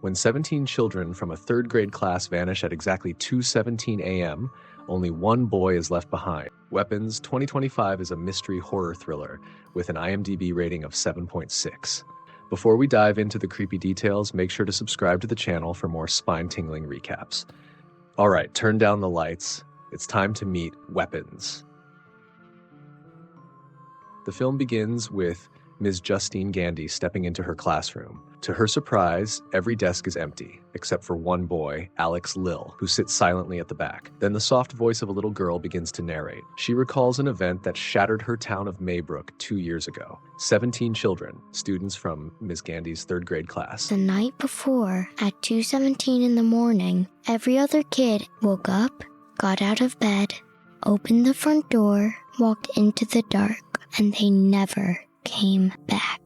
When 17 children from a third-grade class vanish at exactly 2:17 a.m., only one boy is left behind. Weapons 2025 is a mystery horror thriller with an IMDb rating of 7.6. Before we dive into the creepy details, make sure to subscribe to the channel for more spine-tingling recaps. All right, turn down the lights. It's time to meet Weapons. The film begins with Ms. Justine Gandy stepping into her classroom. To her surprise, every desk is empty, except for one boy, Alex Lill, who sits silently at the back. Then the soft voice of a little girl begins to narrate. She recalls an event that shattered her town of Maybrook 2 years ago. 17 children, students from Ms. Gandy's third-grade class. The night before, at 2:17 in the morning, every other kid woke up, got out of bed, opened the front door, walked into the dark, and they never came back.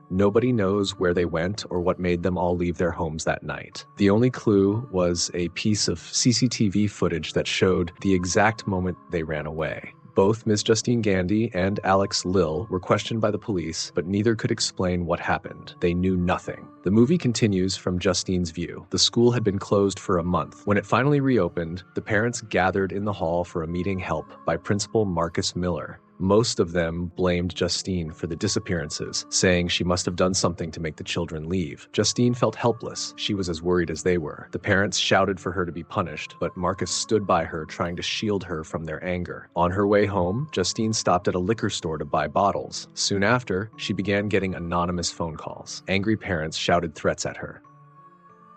Nobody knows where they went or what made them all leave their homes that night. The only clue was a piece of CCTV footage that showed the exact moment they ran away. Both Ms. Justine Gandy and Alex Lill were questioned by the police, but neither could explain what happened. They knew nothing. The movie continues from Justine's view. The school had been closed for a month. When it finally reopened, the parents gathered in the hall for a meeting held by Principal Marcus Miller. Most of them blamed Justine for the disappearances, saying she must have done something to make the children leave. Justine felt helpless. She was as worried as they were. The parents shouted for her to be punished, but Marcus stood by her, trying to shield her from their anger. On her way home, Justine stopped at a liquor store to buy bottles. Soon after, she began getting anonymous phone calls. Angry parents shouted threats at her.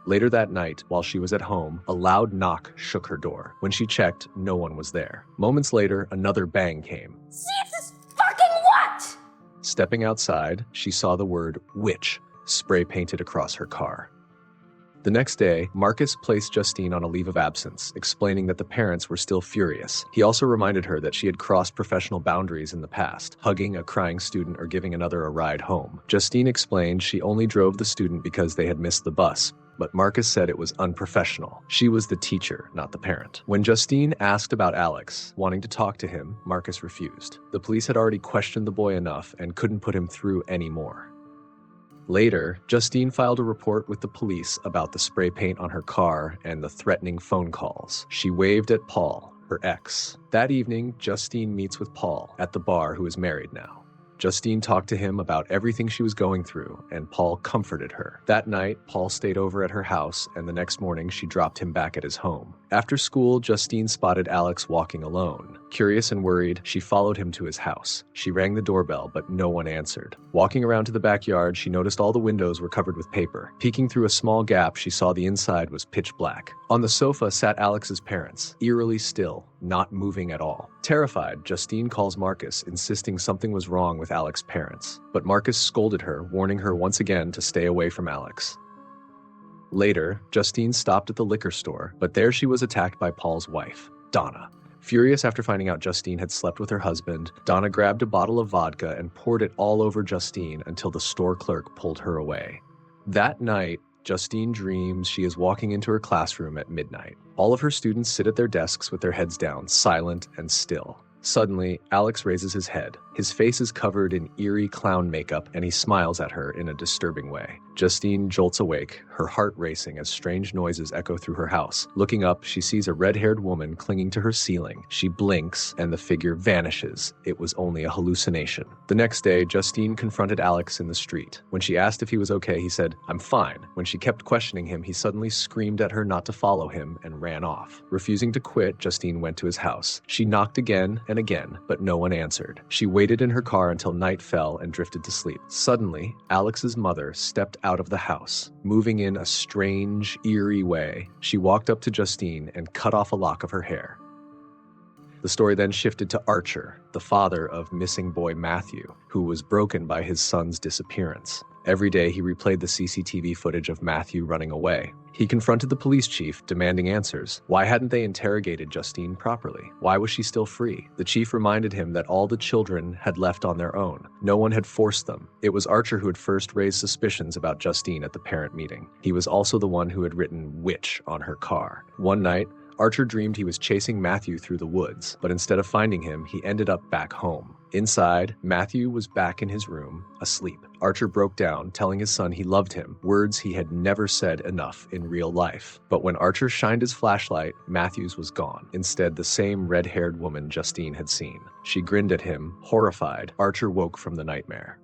Later that night, while she was at home, a loud knock shook her door. When she checked, no one was there. Moments later, another bang came. See if this fucking what? Stepping outside, she saw the word witch spray painted across her car. The next day, Marcus placed Justine on a leave of absence, explaining that the parents were still furious. He also reminded her that she had crossed professional boundaries in the past, hugging a crying student or giving another a ride home. Justine explained she only drove the student because they had missed the bus, but Marcus said it was unprofessional. She was the teacher, not the parent. When Justine asked about Alex, wanting to talk to him, Marcus refused. The police had already questioned the boy enough and couldn't put him through anymore. Later, Justine filed a report with the police about the spray paint on her car and the threatening phone calls. She waved at Paul, her ex. That evening, Justine meets with Paul at the bar, who is married now. Justine talked to him about everything she was going through, and Paul comforted her. That night, Paul stayed over at her house, and the next morning she dropped him back at his home. After school, Justine spotted Alex walking alone. Curious and worried, she followed him to his house. She rang the doorbell, but no one answered. Walking around to the backyard, she noticed all the windows were covered with paper. Peeking through a small gap, she saw the inside was pitch black. On the sofa sat Alex's parents, eerily still, not moving at all. Terrified, Justine calls Marcus, insisting something was wrong with Alex's parents. But Marcus scolded her, warning her once again to stay away from Alex. Later, Justine stopped at the liquor store, but there she was attacked by Paul's wife, Donna. Furious after finding out Justine had slept with her husband, Donna grabbed a bottle of vodka and poured it all over Justine until the store clerk pulled her away. That night, Justine dreams she is walking into her classroom at midnight. All of her students sit at their desks with their heads down, silent and still. Suddenly, Alex raises his head. His face is covered in eerie clown makeup, and he smiles at her in a disturbing way. Justine jolts awake, her heart racing as strange noises echo through her house. Looking up, she sees a red-haired woman clinging to her ceiling. She blinks, and the figure vanishes. It was only a hallucination. The next day, Justine confronted Alex in the street. When she asked if he was okay, he said, "I'm fine." When she kept questioning him, he suddenly screamed at her not to follow him and ran off. Refusing to quit, Justine went to his house. She knocked again and again, but no one answered. She waited in her car until night fell and drifted to sleep. Suddenly, Alex's mother stepped out of the house, moving in a strange, eerie way. She walked up to Justine and cut off a lock of her hair. The story then shifted to Archer, the father of missing boy Matthew, who was broken by his son's disappearance. Every day he replayed the CCTV footage of Matthew running away. He confronted the police chief, demanding answers. Why hadn't they interrogated Justine properly? Why was she still free? The chief reminded him that all the children had left on their own. No one had forced them. It was Archer who had first raised suspicions about Justine at the parent meeting. He was also the one who had written "witch" on her car. One night, Archer dreamed he was chasing Matthew through the woods, but instead of finding him, he ended up back home. Inside, Matthew was back in his room, asleep. Archer broke down, telling his son he loved him, words he had never said enough in real life. But when Archer shined his flashlight, Matthews was gone. Instead, the same red-haired woman Justine had seen. She grinned at him, horrified. Archer woke from the nightmare.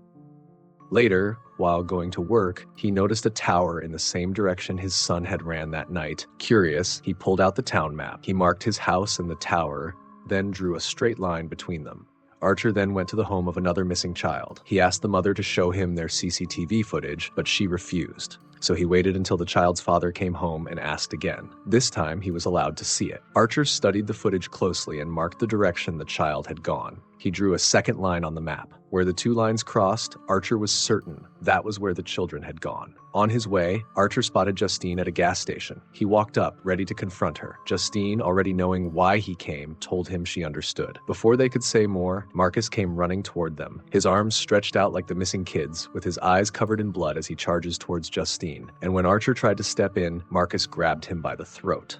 Later, while going to work, he noticed a tower in the same direction his son had ran that night. Curious, he pulled out the town map. He marked his house and the tower, then drew a straight line between them. Archer then went to the home of another missing child. He asked the mother to show him their CCTV footage, but she refused. So he waited until the child's father came home and asked again. This time, he was allowed to see it. Archer studied the footage closely and marked the direction the child had gone. He drew a second line on the map. Where the two lines crossed, Archer was certain that was where the children had gone. On his way, Archer spotted Justine at a gas station. He walked up, ready to confront her. Justine, already knowing why he came, told him she understood. Before they could say more, Marcus came running toward them, his arms stretched out like the missing kids, with his eyes covered in blood as he charges towards Justine. And when Archer tried to step in, Marcus grabbed him by the throat.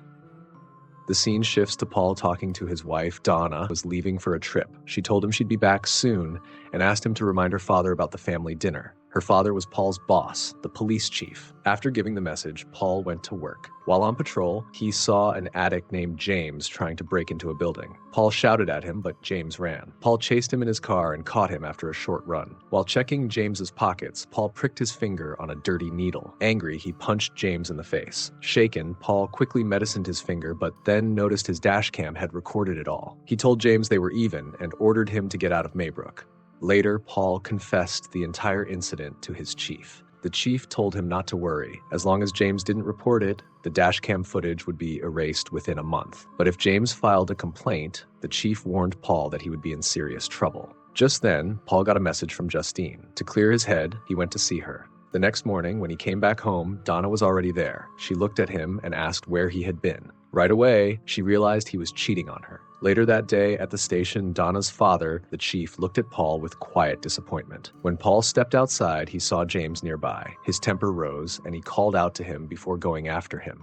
The scene shifts to Paul talking to his wife, Donna, who was leaving for a trip. She told him she'd be back soon and asked him to remind her father about the family dinner. Her father was Paul's boss, the police chief. After giving the message, Paul went to work. While on patrol, he saw an addict named James trying to break into a building. Paul shouted at him, but James ran. Paul chased him in his car and caught him after a short run. While checking James's pockets, Paul pricked his finger on a dirty needle. Angry, he punched James in the face. Shaken, Paul quickly medicined his finger, but then noticed his dashcam had recorded it all. He told James they were even and ordered him to get out of Maybrook. Later, Paul confessed the entire incident to his chief. The chief told him not to worry. As long as James didn't report it, the dashcam footage would be erased within a month. But if James filed a complaint, the chief warned Paul that he would be in serious trouble. Just then, Paul got a message from Justine. To clear his head, he went to see her. The next morning, when he came back home, Donna was already there. She looked at him and asked where he had been. Right away, she realized he was cheating on her. Later that day, at the station, Donna's father, the chief, looked at Paul with quiet disappointment. When Paul stepped outside, he saw James nearby. His temper rose, and he called out to him before going after him.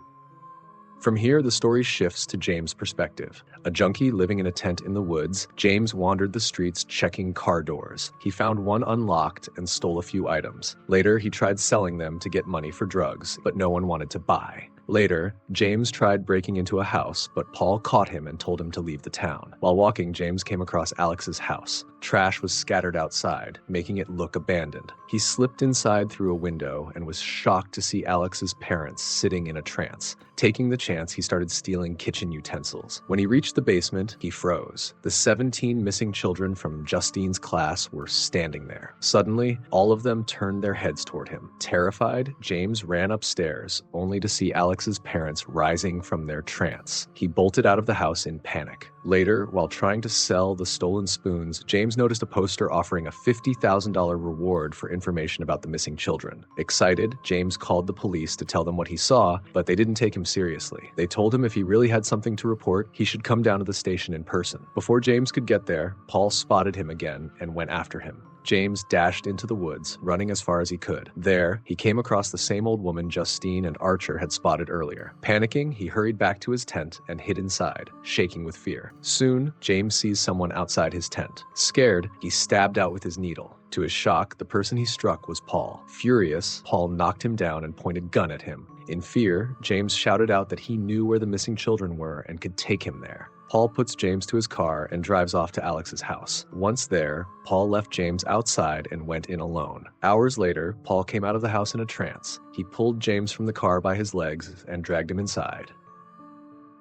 From here, the story shifts to James' perspective. A junkie living in a tent in the woods, James wandered the streets checking car doors. He found one unlocked and stole a few items. Later, he tried selling them to get money for drugs, but no one wanted to buy. Later, James tried breaking into a house, but Paul caught him and told him to leave the town. While walking, James came across Alex's house. Trash was scattered outside, making it look abandoned. He slipped inside through a window and was shocked to see Alex's parents sitting in a trance. Taking the chance, he started stealing kitchen utensils. When he reached the basement, he froze. The 17 missing children from Justine's class were standing there. Suddenly, all of them turned their heads toward him. Terrified, James ran upstairs, only to see Alex's parents rising from their trance. He bolted out of the house in panic. Later, while trying to sell the stolen spoons, James noticed a poster offering a $50,000 reward for information about the missing children. Excited, James called the police to tell them what he saw, but they didn't take him seriously. They told him if he really had something to report, he should come down to the station in person. Before James could get there, Paul spotted him again and went after him. James dashed into the woods, running as far as he could. There, he came across the same old woman Justine and Archer had spotted earlier. Panicking, he hurried back to his tent and hid inside, shaking with fear. Soon, James sees someone outside his tent. Scared, he stabbed out with his needle. To his shock, the person he struck was Paul. Furious, Paul knocked him down and pointed a gun at him. In fear, James shouted out that he knew where the missing children were and could take him there. Paul puts James to his car and drives off to Alex's house. Once there, Paul left James outside and went in alone. Hours later, Paul came out of the house in a trance. He pulled James from the car by his legs and dragged him inside.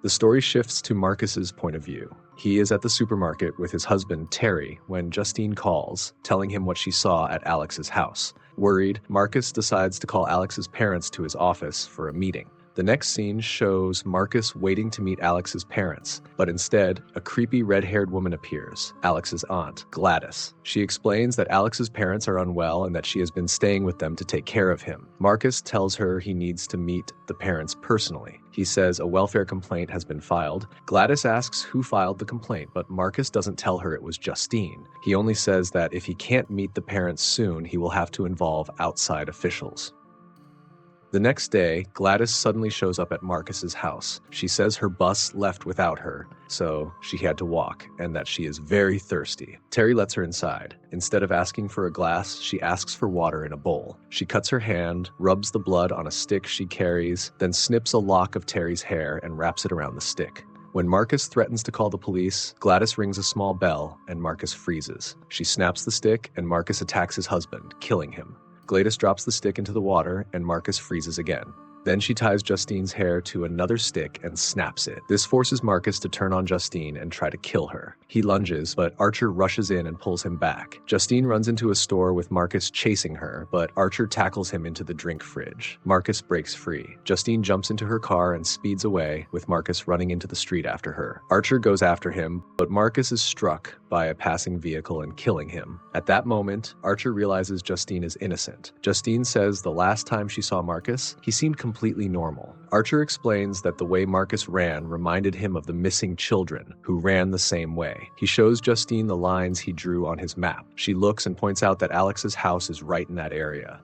The story shifts to Marcus's point of view. He is at the supermarket with his husband, Terry, when Justine calls, telling him what she saw at Alex's house. Worried, Marcus decides to call Alex's parents to his office for a meeting. The next scene shows Marcus waiting to meet Alex's parents, but instead, a creepy red-haired woman appears, Alex's aunt, Gladys. She explains that Alex's parents are unwell and that she has been staying with them to take care of him. Marcus tells her he needs to meet the parents personally. He says a welfare complaint has been filed. Gladys asks who filed the complaint, but Marcus doesn't tell her it was Justine. He only says that if he can't meet the parents soon, he will have to involve outside officials. The next day, Gladys suddenly shows up at Marcus's house. She says her bus left without her, so she had to walk, and that she is very thirsty. Terry lets her inside. Instead of asking for a glass, she asks for water in a bowl. She cuts her hand, rubs the blood on a stick she carries, then snips a lock of Terry's hair and wraps it around the stick. When Marcus threatens to call the police, Gladys rings a small bell, and Marcus freezes. She snaps the stick, and Marcus attacks his husband, killing him. Gladys drops the stick into the water, and Marcus freezes again. Then she ties Justine's hair to another stick and snaps it. This forces Marcus to turn on Justine and try to kill her. He lunges, but Archer rushes in and pulls him back. Justine runs into a store with Marcus chasing her, but Archer tackles him into the drink fridge. Marcus breaks free. Justine jumps into her car and speeds away, with Marcus running into the street after her. Archer goes after him, but Marcus is struck by a passing vehicle and killing him. At that moment, Archer realizes Justine is innocent. Justine says the last time she saw Marcus, he seemed completely normal. Archer explains that the way Marcus ran reminded him of the missing children who ran the same way. He shows Justine the lines he drew on his map. She looks and points out that Alex's house is right in that area.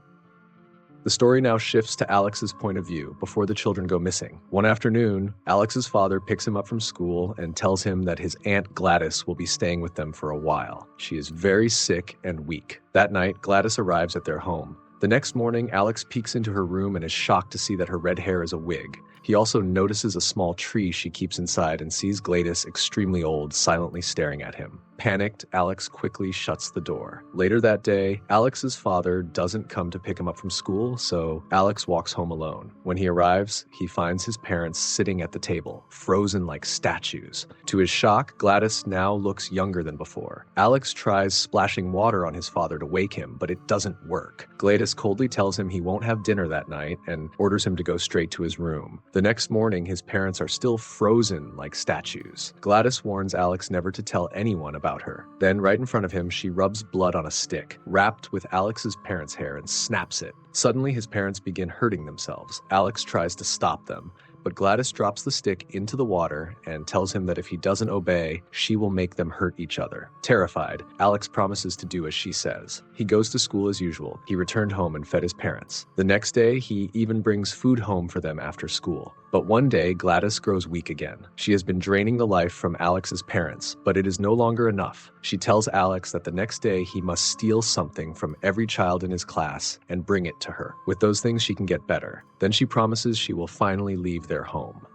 The story now shifts to Alex's point of view before the children go missing. One afternoon, Alex's father picks him up from school and tells him that his aunt Gladys will be staying with them for a while. She is very sick and weak. That night, Gladys arrives at their home. The next morning, Alex peeks into her room and is shocked to see that her red hair is a wig. He also notices a small tree she keeps inside and sees Gladys, extremely old, silently staring at him. Panicked, Alex quickly shuts the door. Later that day, Alex's father doesn't come to pick him up from school, so Alex walks home alone. When he arrives, he finds his parents sitting at the table, frozen like statues. To his shock, Gladys now looks younger than before. Alex tries splashing water on his father to wake him, but it doesn't work. Gladys coldly tells him he won't have dinner that night and orders him to go straight to his room. The next morning, his parents are still frozen like statues. Gladys warns Alex never to tell anyone about her. Then, right in front of him, she rubs blood on a stick, wrapped with Alex's parents' hair, and snaps it. Suddenly, his parents begin hurting themselves. Alex tries to stop them, but Gladys drops the stick into the water and tells him that if he doesn't obey, she will make them hurt each other. Terrified, Alex promises to do as she says. He goes to school as usual. He returned home and fed his parents. The next day, he even brings food home for them after school. But one day, Gladys grows weak again. She has been draining the life from Alex's parents, but it is no longer enough. She tells Alex that the next day he must steal something from every child in his class and bring it to her. With those things, she can get better. Then she promises she will finally leave their home.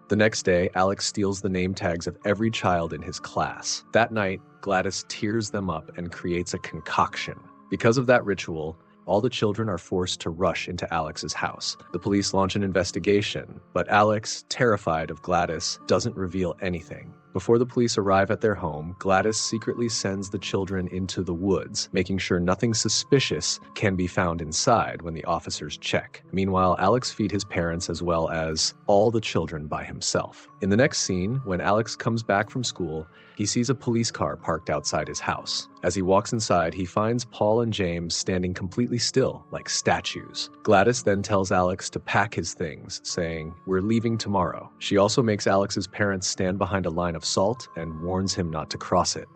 The next day, Alex steals the name tags of every child in his class. That night, Gladys tears them up and creates a concoction. Because of that ritual, all the children are forced to rush into Alex's house. The police launch an investigation, but Alex, terrified of Gladys, doesn't reveal anything. Before the police arrive at their home, Gladys secretly sends the children into the woods, making sure nothing suspicious can be found inside when the officers check. Meanwhile, Alex feeds his parents as well as all the children by himself. In the next scene, when Alex comes back from school, he sees a police car parked outside his house. As he walks inside, he finds Paul and James standing completely still, like statues. Gladys then tells Alex to pack his things, saying, "We're leaving tomorrow." She also makes Alex's parents stand behind a line of salt and warns him not to cross it.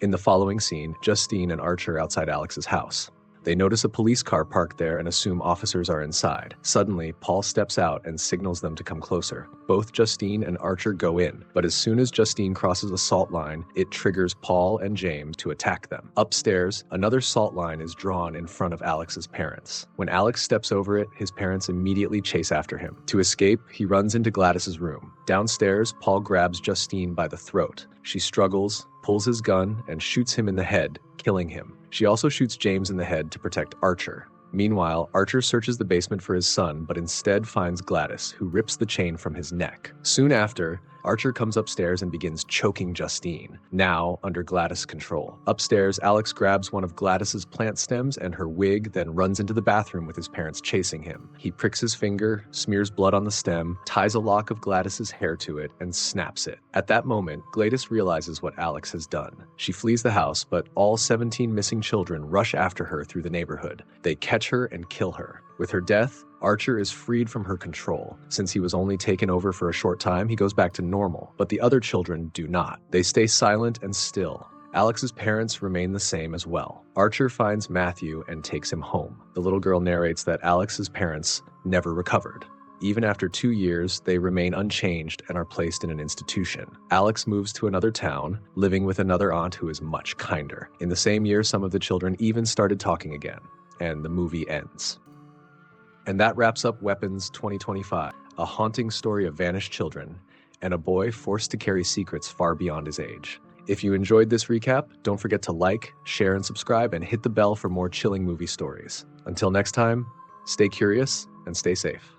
In the following scene, Justine and Archer outside Alex's house. They notice a police car parked there and assume officers are inside. Suddenly, Paul steps out and signals them to come closer. Both Justine and Archer go in, but as soon as Justine crosses a salt line, it triggers Paul and James to attack them. Upstairs, another salt line is drawn in front of Alex's parents. When Alex steps over it, his parents immediately chase after him. To escape, he runs into Gladys's room. Downstairs, Paul grabs Justine by the throat. She struggles, pulls his gun, and shoots him in the head, killing him. She also shoots James in the head to protect Archer. Meanwhile, Archer searches the basement for his son, but instead finds Gladys, who rips the chain from his neck. Soon after, Archer comes upstairs and begins choking Justine, now under Gladys' control. Upstairs, Alex grabs one of Gladys's plant stems and her wig, then runs into the bathroom with his parents chasing him. He pricks his finger, smears blood on the stem, ties a lock of Gladys's hair to it, and snaps it. At that moment, Gladys realizes what Alex has done. She flees the house, but all 17 missing children rush after her through the neighborhood. They catch her and kill her. With her death, Archer is freed from her control. Since he was only taken over for a short time, he goes back to normal, but the other children do not. They stay silent and still. Alex's parents remain the same as well. Archer finds Matthew and takes him home. The little girl narrates that Alex's parents never recovered. Even after 2 years, they remain unchanged and are placed in an institution. Alex moves to another town, living with another aunt who is much kinder. In the same year, some of the children even started talking again, and the movie ends. And that wraps up Weapons 2025, a haunting story of vanished children and a boy forced to carry secrets far beyond his age. If you enjoyed this recap, don't forget to like, share, and subscribe, and hit the bell for more chilling movie stories. Until next time, stay curious and stay safe.